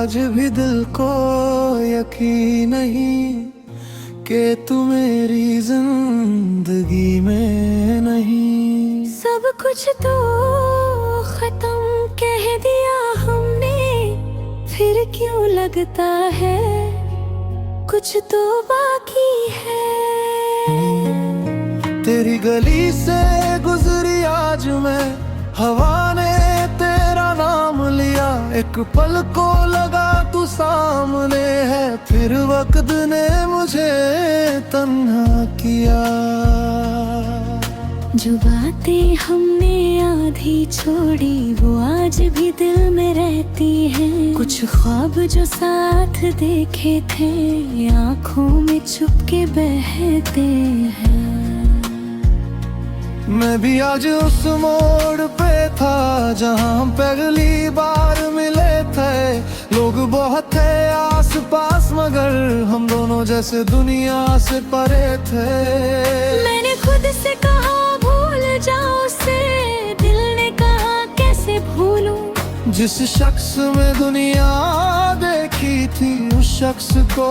आज भी दिल को यकीन नहीं कि तू मेरी जिंदगी में नहीं। सब कुछ तो खत्म कह दिया हमने, फिर क्यों लगता है कुछ तो बाकी है। तेरी गली से गुजरी आज मैं, हवा ने तेरा नाम लिया। एक पल को लगा तू सामने है, फिर वक्त ने मुझे तन्हा किया। जो बातें हमने आधी छोड़ी वो आज भी दिल में रहती हैं। कुछ ख्वाब जो साथ देखे थे आंखों में छुपके बहते हैं। मैं भी आज उस मोड़ पे था जहाँ हम पहली बार मिले थे। लोग बहुत थे आस पास मगर हम दोनों जैसे दुनिया से परे थे। मैंने खुद से कहा भूल जाओ उसे, दिल ने कहा कैसे भूलूं। जिस शख्स में दुनिया देखी थी उस शख्स को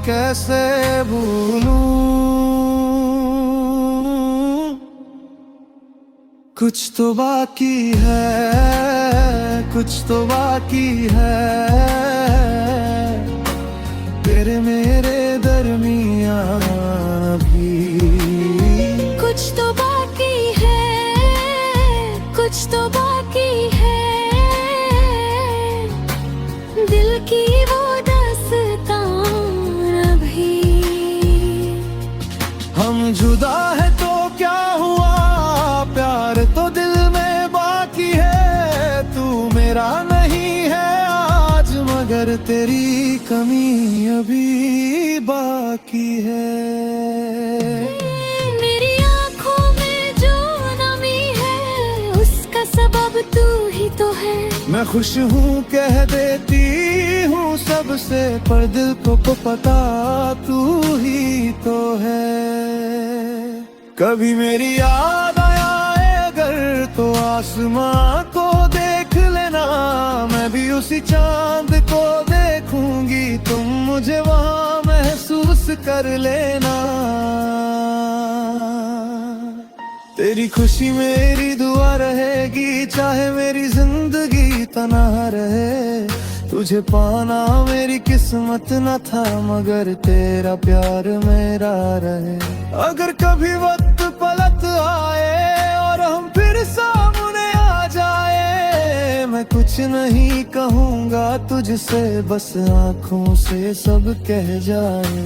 कैसे भूलूं। कुछ तो बाकी है, कुछ तो बाकी है, तेरे मेरे दरमियां भी। कुछ तो बाकी है, कुछ तो बाकी है, दिल की वो दास्तान अभी। हम जुदा है तो क्या हुआ, प्यार तो दिल में बाकी है। तू मेरा नहीं है आज मगर तेरी कमी अभी बाकी है। मेरी आँखों में जो नमी है उसका सबब तू ही तो है। मैं खुश हूँ कह देती हूँ सबसे, पर दिल को पता तू ही तो है। कभी मेरी याद आया अगर तो आसमां को देख लेना, मैं भी उसी चांद को देखूंगी, तुम मुझे वहां महसूस कर लेना। तेरी खुशी मेरी दुआ रहेगी चाहे मेरी जिंदगी तन्हा रहे। तुझे पाना मेरी किस्मत न था मगर तेरा प्यार मेरा रहे। अगर कभी वक्त पलट आए और हम फिर सामने आ जाए, मैं कुछ नहीं कहूँगा तुझसे, बस आँखों से सब कह जाए।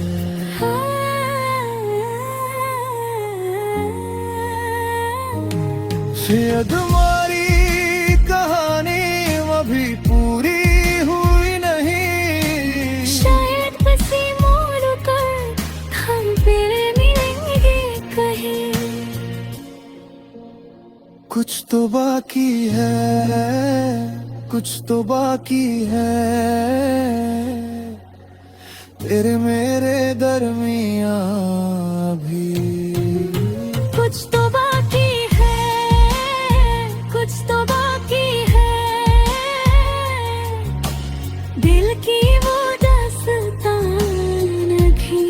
शायद हमारी कहानी अभी पूरी हुई नहीं, शायद बसी मोड़ कर हम फिर मिलेंगे कहीं। कुछ तो बाकी है, कुछ तो बाकी है, तेरे मेरे दरमियां भी। कुछ तो बाकी है, कुछ तो बाकी है, दिल की वो दास्तान अभी।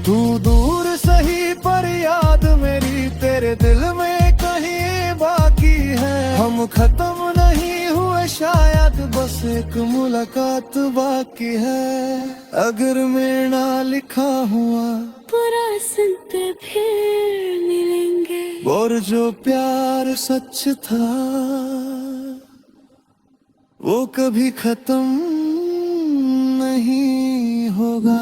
तू दूर सही पर याद मेरी तेरे दिल में कहीं बाकी है। हम खत्म नहीं हुए शायद, बस एक मुलाकात बाकी है। अगर मेरा लिखा हुआ पूरा सुन पे फिर मिलेंगे। और जो प्यार सच था वो कभी खत्म नहीं होगा।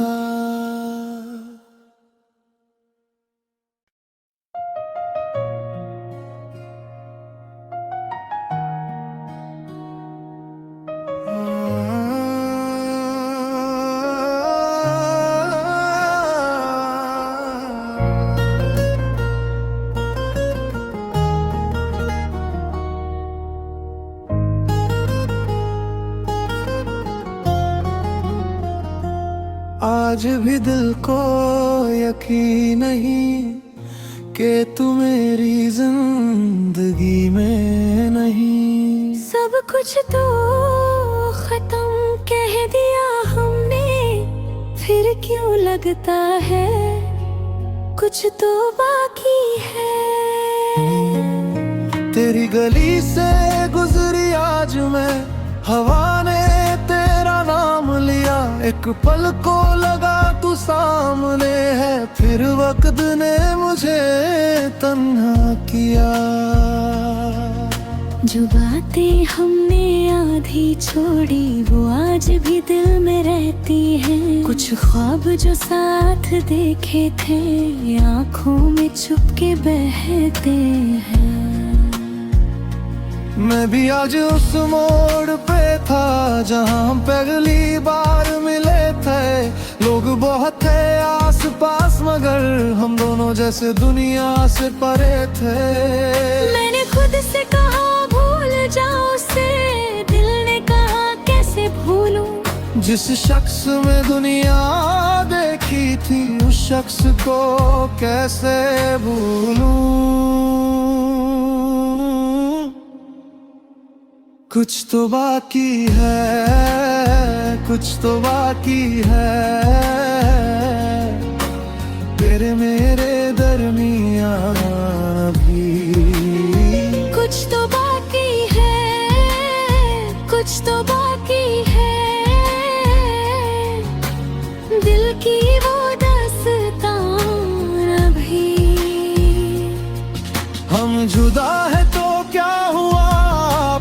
आज भी दिल को यकीन नहीं कि तू मेरी जिंदगी में नहीं। सब कुछ तो खत्म कह दिया हमने, फिर क्यों लगता है कुछ तो बाकी है। तेरी गली से गुजरी आज मैं, हवा ने तेरा नाम लिया, एक पल को लगा तू सामने है, फिर वक्त ने मुझे तन्हा किया। जो बातें हमने आधी छोड़ी वो आज भी दिल में रहती हैं। कुछ ख्वाब जो साथ देखे थे आंखों में छुप के बहते हैं। मैं भी आज उस मोड़ पे था जहाँ हम पहली बार मिले थे। लोग बहुत थे आस पास मगर हम दोनों जैसे दुनिया से परे थे। मैंने खुद से कहा भूल जाओ उसे, दिल ने कहा कैसे भूलूं। जिस शख्स में दुनिया देखी थी उस शख्स को कैसे भूलूं। कुछ तो बाकी है, कुछ तो बाकी है, तेरे मेरे दरमियां भी। कुछ तो बाकी है, कुछ तो बाकी है, दिल की वो दास्तान अभी। हम जुदा है तो क्या हुआ,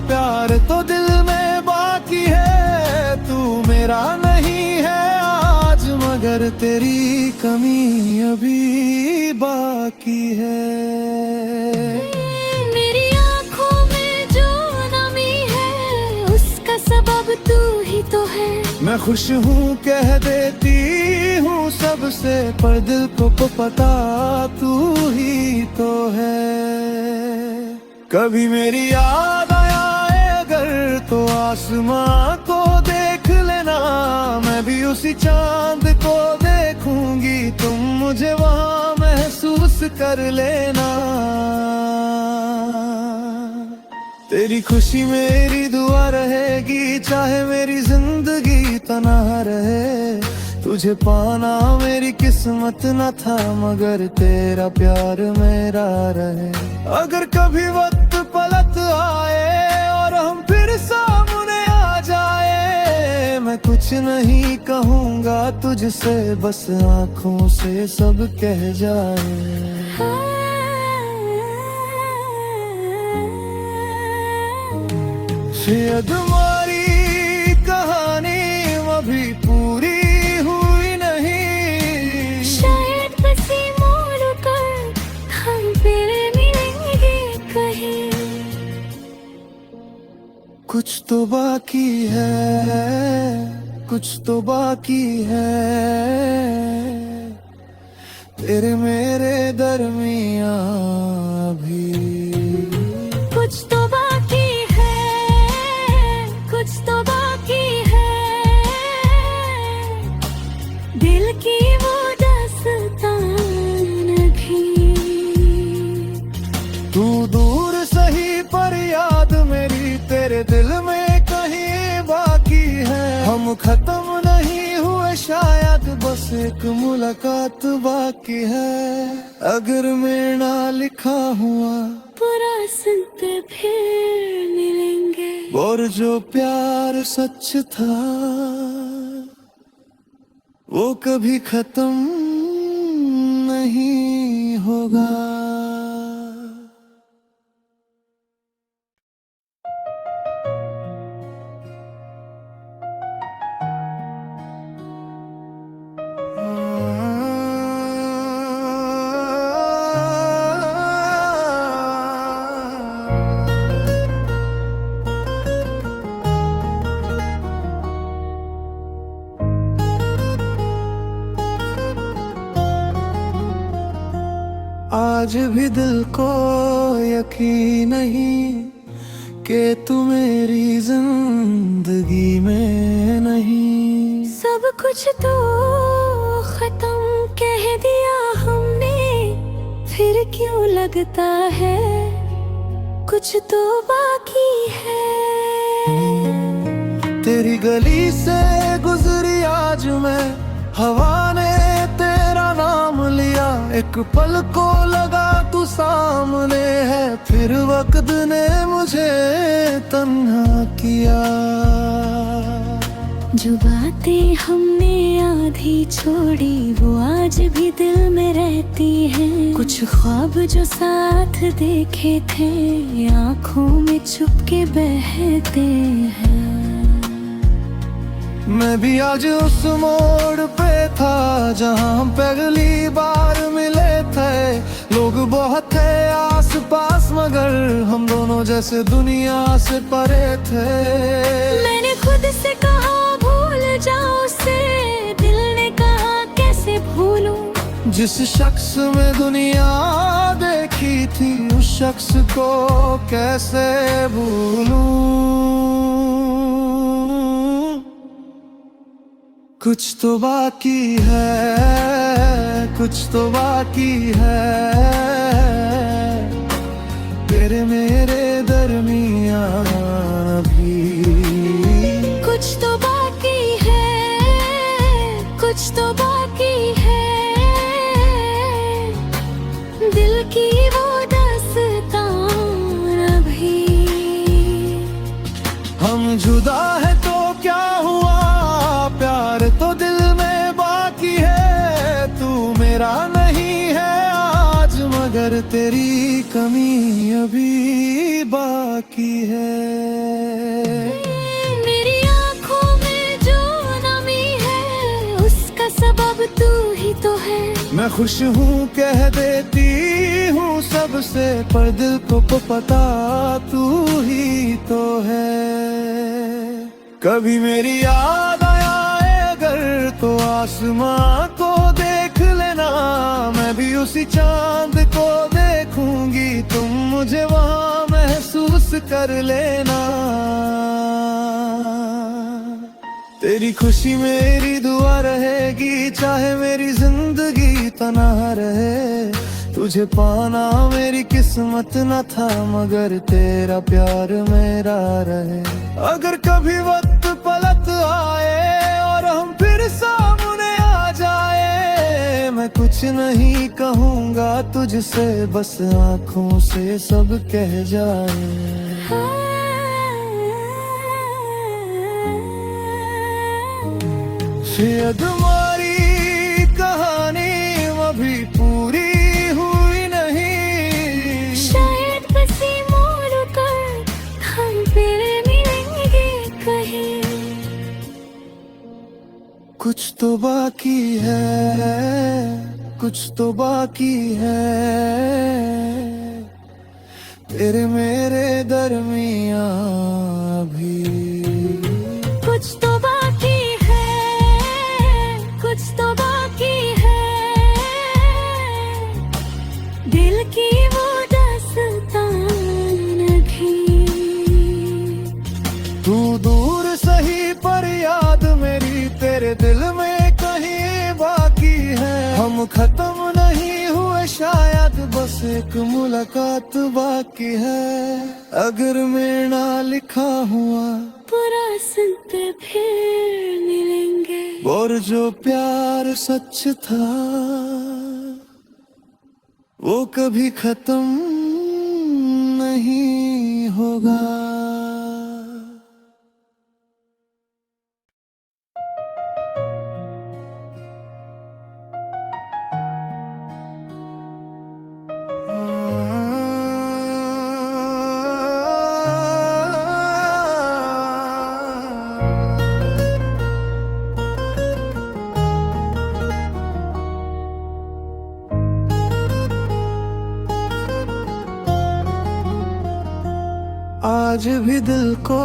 प्यार तो दिल में बाकी है। तू मेरा नहीं है आज मगर तेरी कमी अभी बाकी है। मेरी आँखों में जो नमी है उसका सबब तू ही तो है। मैं खुश हूँ कह देती हूँ सबसे, पर दिल को पता तू ही तो है। कभी मेरी याद आया अगर तो आसमां को देख लेना, मैं भी उसी चांद को देखूंगी, तुम मुझे वहां महसूस कर लेना। तेरी खुशी मेरी दुआ रहेगी, चाहे मेरी जिंदगी तन्हा रहे। तुझे पाना मेरी किस्मत न था मगर तेरा प्यार मेरा रहे। अगर कभी वक्त पलट आए और हम फिर सामने आ जाए, मैं कुछ नहीं कहूँगा तुझसे, बस आँखों से सब कह जाए। शायद हमारी कहानी अभी पूरी हुई नहीं, शायद बसी मोड़ कर हम फिर मिलेंगे कहीं। कुछ तो बाकी है, कुछ तो बाकी है, तेरे मेरे दरमियां भी। कुछ तो बाकी है, कुछ तो बाकी है, दिल की वो दास्तान भी। तू दूर सही पर याद मेरी तेरे दिल में कहीं बाकी है। हम खत्म नहीं हुए शायद, बस एक मुलाकात बाकी है। अगर मेरा लिखा हुआ पूरा सुन के फिर मिलेंगे, और जो प्यार सच था वो कभी खत्म नहीं होगा। आज भी दिल को यकीन नहीं कि तू मेरी जिंदगी में नहीं। सब कुछ तो खत्म कह दिया हमने, फिर क्यों लगता है कुछ तो बाकी है। तेरी गली से गुजरी आज मैं, हवा ने तेरा नाम लिया। एक पल को लगा तू सामने है, फिर वक्त ने मुझे तन्हा किया। जो बातें हमने आधी छोड़ी वो आज भी दिल में रहती हैं। कुछ ख्वाब जो साथ देखे थे आंखों में छुप के बहते हैं। मैं भी आज उस मोड़ पे था जहां हम पहली बार मिले थे। लोग बहुत थे आस पास मगर हम दोनों जैसे दुनिया से परे थे। मैंने खुद से कहा भूल जाओ उसे, दिल ने कहा कैसे भूलूं। जिस शख्स में दुनिया देखी थी उस शख्स को कैसे भूलूं। कुछ तो बाकी है, कुछ तो बाकी है, तेरे मेरे दरमियान भी। कुछ तो बाकी है, कुछ तो बाकी है, दिल की वो दास्तान अभी। हम जुदा है तो क्या हुआ, प्यार तो दिल में बाकी है। तू मेरा नहीं है आज मगर तेरी कमी अभी बाकी है। मेरी आँखों में जो नमी है उसका सबब तू ही तो है। मैं खुश हूँ कह देती हूँ सबसे, पर दिल को पता तू ही तो है। कभी मेरी याद आया अगर तो आसमां को देख लेना, मैं भी उसी चांद को देखूंगी, तुम मुझे वहां महसूस कर लेना। तेरी खुशी मेरी दुआ रहेगी, चाहे मेरी जिंदगी तन्हा रहे। तुझे पाना मेरी किस्मत न था मगर तेरा प्यार मेरा रहे। अगर कभी वक्त पलट आए और हम फिर सामने आ जाए, मैं कुछ नहीं कहूँगा तुझसे, बस आँखों से सब कह जाए। शायद हमारी कहानी अभी पूरी हुई नहीं, शायद किसी मोड़ पर हम फिर मिलेंगे कहीं। कुछ तो बाकी है, कुछ तो बाकी है, तेरे मेरे दरमियां भी। कुछ तो बाकी है, कुछ तो बाकी है, दिल की वो दास्तान भी। तू दूर सही पर याद मेरी तेरे दिल में कहीं बाकी है। हम खत्म नहीं हुए शायद, बस एक मुलाकात बाकी है। अगर मेरा लिखा हुआ पूरा सुनते फिर मिलेंगे, और जो प्यार सच था वो कभी खत्म नहीं होगा। आज भी दिल को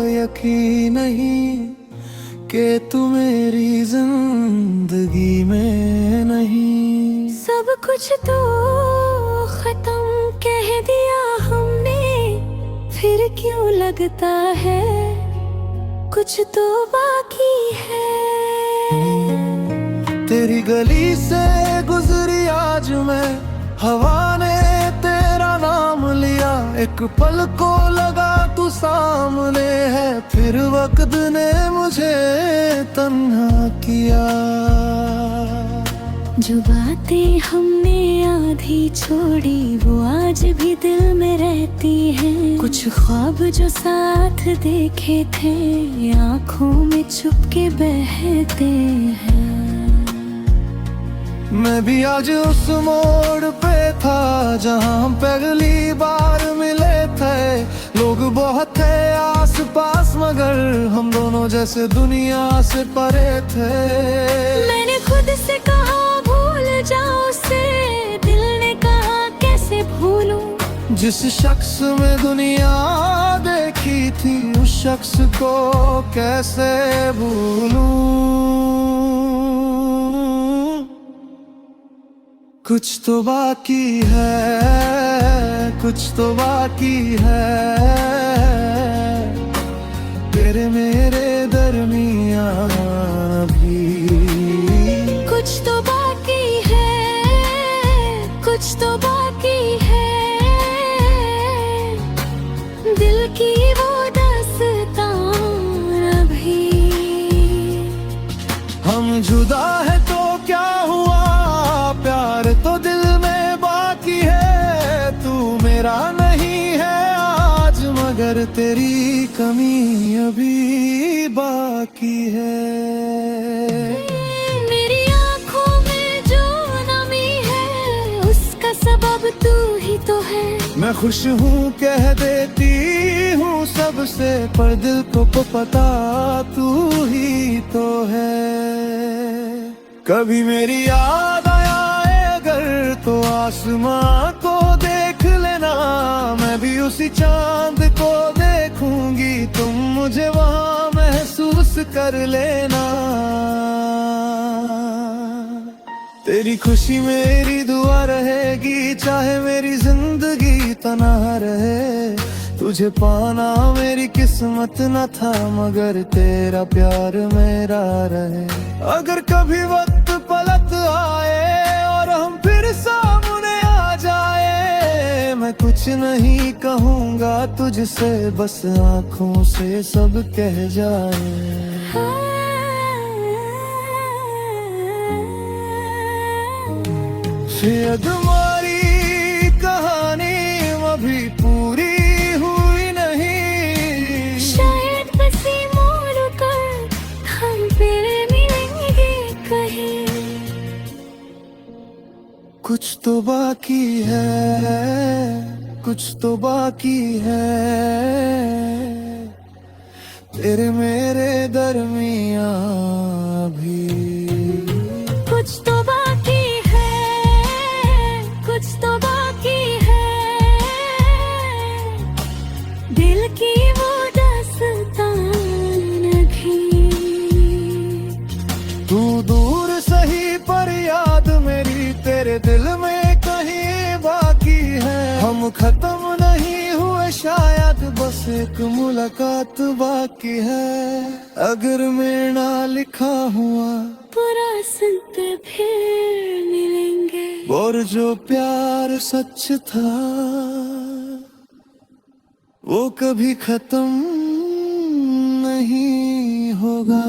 यकीन नहीं कि तू मेरी जिंदगी में नहीं। सब कुछ तो खत्म कह दिया हमने, फिर क्यों लगता है कुछ तो बाकी है। तेरी गली से गुजरी आज मैं, हवा ने तेरा नाम लिया। एक पल को लगा तू तू सामने है, फिर वक्त ने मुझे तन्हा किया। जो बातें हमने आधी छोड़ी वो आज भी दिल में रहती हैं। कुछ ख्वाब जो साथ देखे थे आंखों में छुप के बहते हैं। मैं भी आज उस मोड़ पे था जहां हम पहली बार मिले थे। लोग बहुत थे आस पास मगर हम दोनों जैसे दुनिया से परे थे। मैंने खुद से कहा भूल जाओ उसे, दिल ने कहा कैसे भूलूं। जिस शख्स में दुनिया देखी थी उस शख्स को कैसे भूलूं। कुछ तो बाकी है, कुछ तो बाकी है, तेरे मेरे दरमियां भी। कुछ तो बाकी है, कुछ तो बाकी है, दिल की वो दास्तान अभी। हम जुदा है तो क्या हुआ, प्यार तो दिल में बाकी है। तू मेरा नहीं है आज मगर तेरी कमी अभी बाकी है। मेरी आँखों में जो नमी है उसका सबब तू ही तो है। मैं खुश हूँ कह देती हूँ सबसे, पर दिल को पता तू ही तो है। कभी मेरी याद आए अगर तो आसमां को देख लेना, मैं भी उसी चांद को देखूंगी, तुम मुझे वहां महसूस कर लेना। तेरी खुशी मेरी दुआ रहेगी, चाहे मेरी जिंदगी तन्हा रहे। तुझे पाना मेरी किस्मत न था मगर तेरा प्यार मेरा रहे। अगर कभी वक्त पलट आए और हम फिर सामने आ जाए, मैं कुछ नहीं कहूँगा तुझसे, बस आँखों से सब कह जाए। शायद हमारी कहानी अभी पूरी हुई नहीं, शायद बसी मोड़ कर हम फिर मिलेंगे कहीं। कुछ तो बाकी है, कुछ तो बाकी है, तेरे मेरे दरमियां भी। कुछ तो बाकी है, कुछ तो बाकी है, दिल की वो दास्तान अभी। तू दूर सही पर याद मेरी तेरे दिल में कहीं बाकी है। हम खत्म नहीं हुए शायद, बस एक मुलाकात बाकी है। अगर मैं ना लिखा हुआ पूरा सुनते फिर मिलेंगे। और जो प्यार सच था वो कभी खत्म नहीं होगा।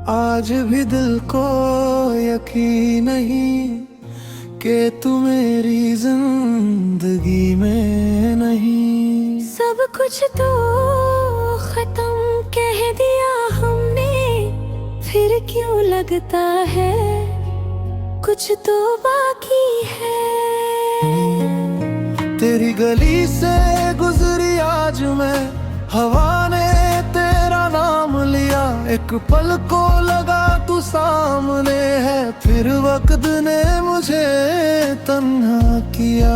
आज भी दिल को यकीन नहीं कि तू मेरी जिंदगी में नहीं। सब कुछ तो खत्म कह दिया हमने, फिर क्यों लगता है कुछ तो बाकी है। तेरी गली से गुजरी आज मैं, हवा ने तेरा नाम लिया। एक पल को लगा तू सामने है, फिर वक्त ने मुझे तन्हा किया।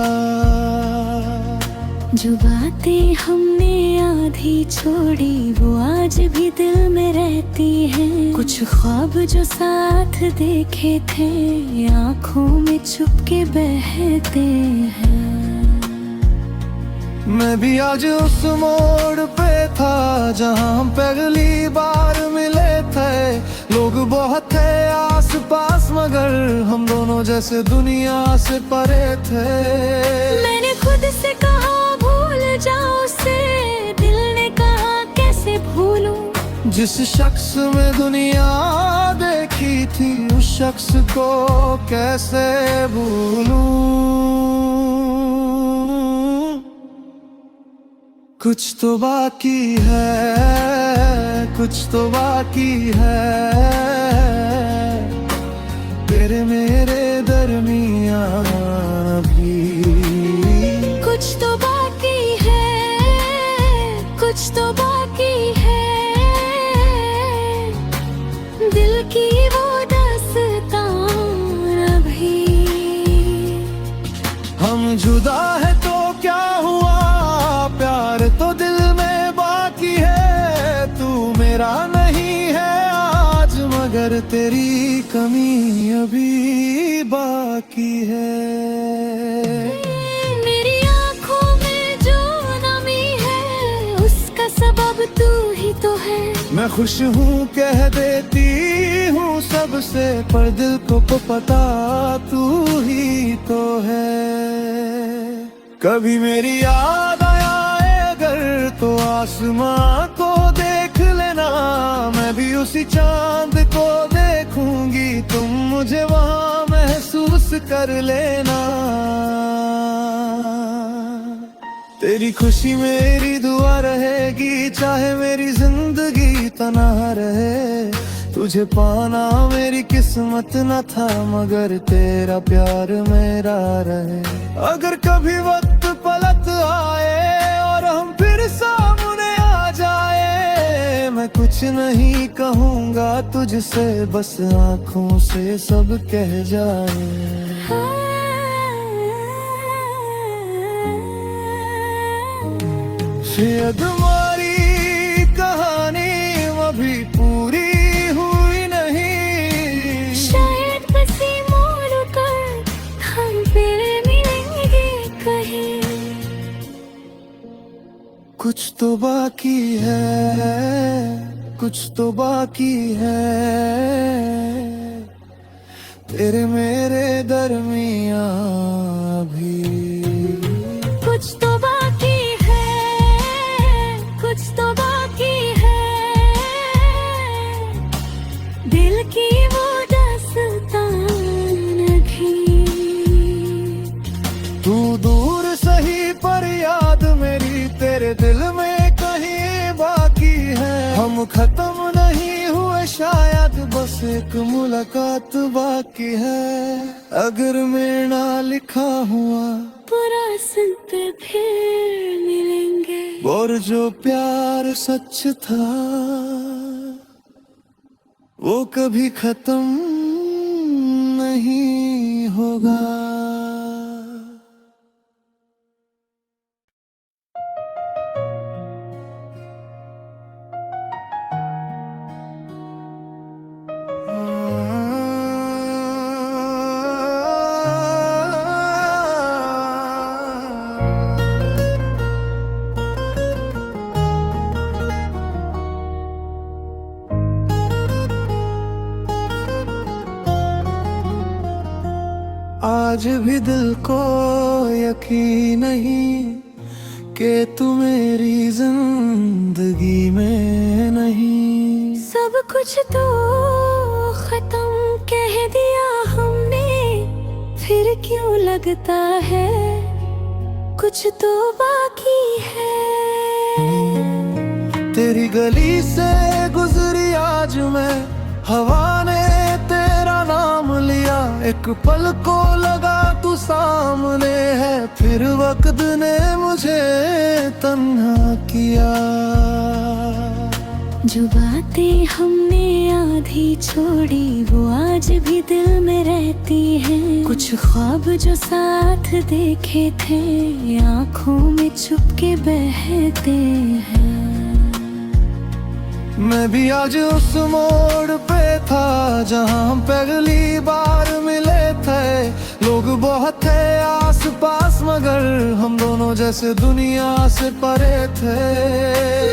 जो बातें हमने आधी छोड़ी वो आज भी दिल में रहती है। कुछ ख्वाब जो साथ देखे थे आंखों में छुप के बहते हैं। मैं भी आज उस मोड़ पे था जहाँ हम पहली बार मिले थे। लोग बहुत थे आस पास मगर हम दोनों जैसे दुनिया से परे थे। मैंने खुद से कहा भूल जाओ उसे, दिल ने कहा कैसे भूलूं। जिस शख्स में दुनिया देखी थी उस शख्स को कैसे भूलूं। कुछ तो बाकी है, कुछ तो बाकी है, तेरे मेरे दरमियां भी। कुछ तो बाकी है, कुछ तो बाकी है, दिल की वो दास्तान अभी। हम जुदा है तो क्या हुआ, प्यार तो दिल में बाकी है। तू मेरा नहीं है आज मगर तेरी कमी अभी बाकी है। मेरी आँखों में जो नमी है उसका सबब तू ही तो है। मैं खुश हूँ कह देती हूँ सबसे पर दिल को पता तू ही तो है। कभी मेरी याद आया अगर तो आसमां को देख लेना, मैं भी उसी चांद को देखूंगी, तुम मुझे वहां महसूस कर लेना। तेरी खुशी मेरी दुआ रहेगी चाहे मेरी जिंदगी तन्हा रहे। तुझे पाना मेरी किस्मत न था मगर तेरा प्यार मेरा रहे। अगर कभी वक्त पलट आए और हम फिर सामने आ जाए, मैं कुछ नहीं कहूँगा तुझसे बस आँखों से सब कह जाए। शायद हमारी कहानी अभी पूरी हुई नहीं, शायद बसी मोड़ कर हम फिर मिलेंगे कहीं। कुछ तो बाकी है, कुछ तो बाकी है, तेरे मेरे दरमियां भी। कुछ तो बाकी है, कुछ तो बाकी है, दिल की वो दास्तान अभी। तू दूर सही पर याद मेरी तेरे दिल में कहीं बाकी है। हम खत्म नहीं हुए शायद बस एक मुलाकात बाकी है। अगर मेरा लिखा हुआ पूरा सुन पे फिर मिलेंगे। और जो प्यार सच था वो कभी खत्म नहीं होगा। आज भी दिल को यकीन नहीं कि तू मेरी जिंदगी में नहीं। सब कुछ तो खत्म कह दिया हमने, फिर क्यों लगता है कुछ तो बाकी है। तेरी गली से गुजरी आज मैं, हवा ने तेरा नाम लिया। एक पल को लगा तू सामने है, फिर वक्त ने मुझे तन्हा किया। जो बातें हमने आधी छोड़ी वो आज भी दिल में रहती हैं। कुछ ख्वाब जो साथ देखे थे आंखों में छुप के बहते हैं। मैं भी आज उस मोड़ पे था जहाँ हम पहली बार मिले थे। लोग बहुत थे आस पास मगर हम दोनों जैसे दुनिया से परे थे।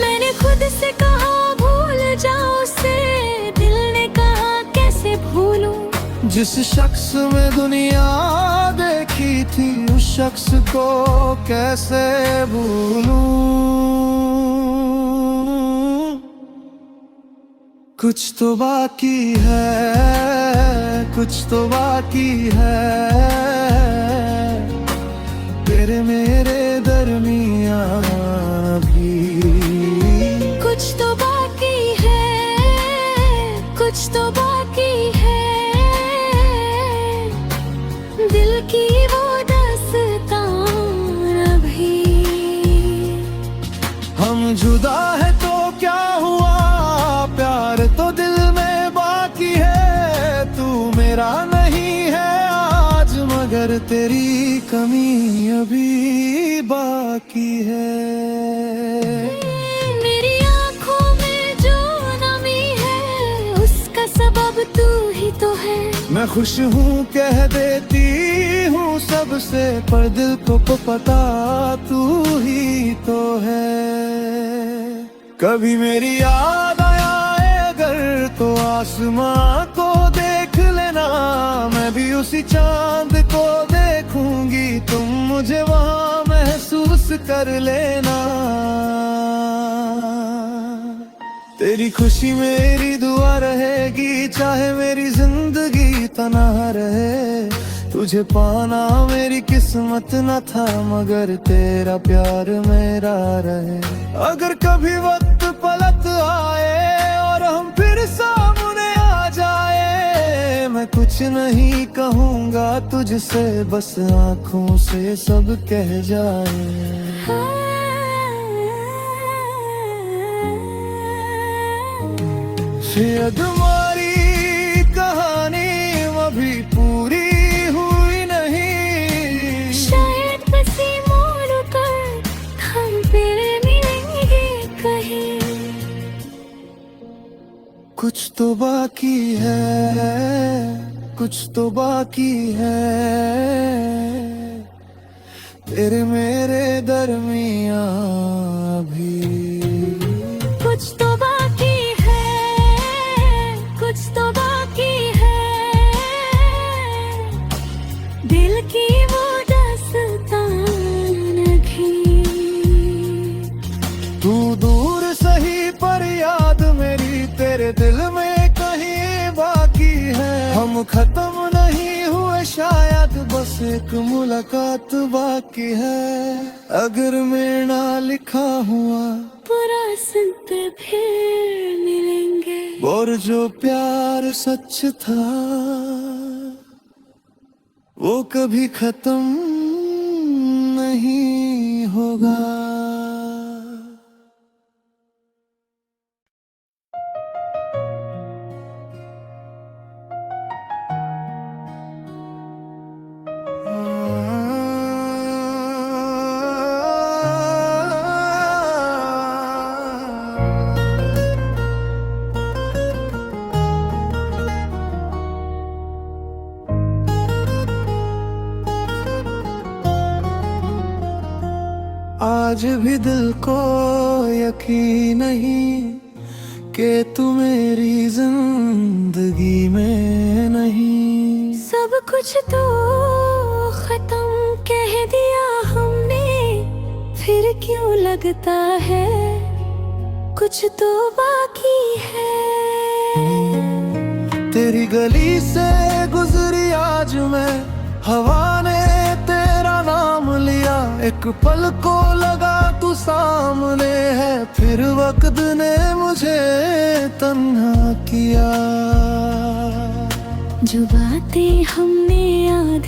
मैंने खुद से कहा भूल जाओ उसे, दिल ने कहा कैसे भूलूं। जिस शख्स में दुनिया देखी थी उस शख्स को कैसे भूलूं। कुछ तो बाकी है, कुछ तो बाकी है, तेरे मेरे दरमियां भी। कुछ तो बाकी है, कुछ तो बाकी है, दिल की वो दास्तान अभी। हम जुदा है तो क्या हुआ, प्यार तो दिल में बाकी है। तू मेरा नहीं है आज मगर तेरी कमी अभी बाकी है। मेरी आँखों में जो नमी है उसका सबब तू ही तो है। मैं खुश हूँ कह देती हूँ सबसे पर दिल को पता तू ही तो है। कभी मेरी याद आया अगर तो आसमां को देख लेना, मैं भी उसी चांद को देखूंगी, तुम मुझे वहां महसूस कर लेना। तेरी खुशी मेरी दुआ रहेगी चाहे मेरी जिंदगी तन्हा रहे। तुझे पाना मेरी किस्मत न था मगर तेरा प्यार मेरा रहे। अगर कभी वक्त पलट आए और हम फिर सामने आ जाए, मैं कुछ नहीं कहूँगा तुझसे बस आँखों से सब कह जाए। शायद हमारी कहानी अभी पूरी हुई नहीं, शायद बसी मोड़ कर हम फिर मिलेंगे कहीं। कुछ तो बाकी है, कुछ तो बाकी है, तेरे मेरे दरमियां भी। कुछ तो बाकी है, कुछ तो बाकी है, दिल की वो दास्तान अभी। तू दूर सही पर याद मेरी तेरे दिल में कहीं बाकी है। हम खत्म नहीं हुए शायद बस एक मुलाकात बाकी है। अगर मेरा लिखा हुआ पूरा सुन पे फिर मिलेंगे। और जो प्यार सच था वो कभी खत्म नहीं होगा। आज भी दिल को यकीन नहीं कि तू मेरी जिंदगी में नहीं। सब कुछ तो खत्म कह दिया हमने, फिर क्यों लगता है कुछ तो बाकी है। तेरी गली से गुजरी आज मैं, हवा ने तेरा नाम लिया। एक पल को लगा तू सामने है, फिर वक्त ने मुझे तन्हा किया। जो बातें हमने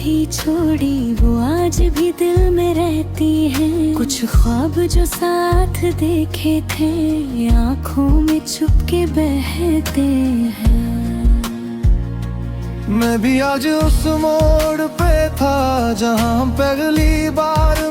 आधी छोड़ी वो आज भी दिल में रहती हैं। कुछ ख्वाब जो साथ देखे थे आंखों में छुप के बहते हैं। मैं भी आज उस मोड़ पे था जहाँ पहली बार